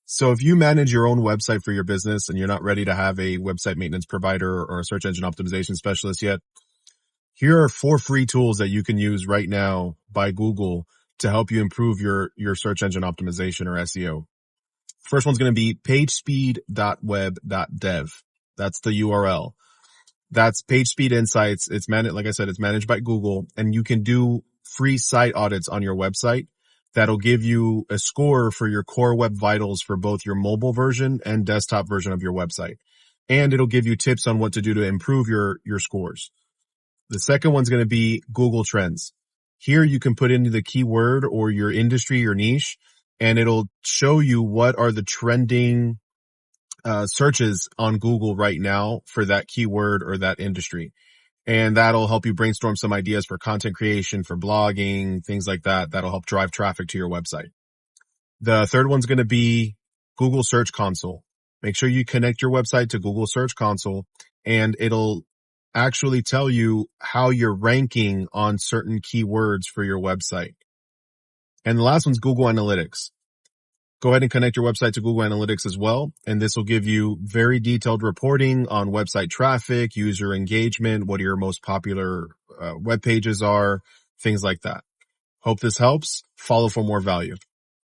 So if you manage your own website for your business and you're not ready to have a website maintenance provider or a search engine optimization specialist yet, here are 4 free tools that you can use right now by Google to help you improve your search engine optimization or SEO. First one's going to be pagespeed.web.dev. That's the URL. That's PageSpeed Insights. It's managed, like I said, it's managed by Google, and you can do free site audits on your website that'll give you a score for your core web vitals for both your mobile version and desktop version of your website. And it'll give you tips on what to do to improve your scores. The second one's going to be Google Trends. Here you can put in the keyword or your industry or niche, and it'll show you what are the trending searches on Google right now for that keyword or that industry. And that'll help you brainstorm some ideas for content creation, for blogging, things like that. That'll help drive traffic to your website. The third one's going to be Google Search Console. Make sure you connect your website to Google Search Console, and it'll actually tell you how you're ranking on certain keywords for your website. And the last one's Google Analytics. Go ahead and connect your website to Google Analytics as well, and this will give you very detailed reporting on website traffic, user engagement, what your most popular web pages are, things like that. Hope this helps. Follow for more value.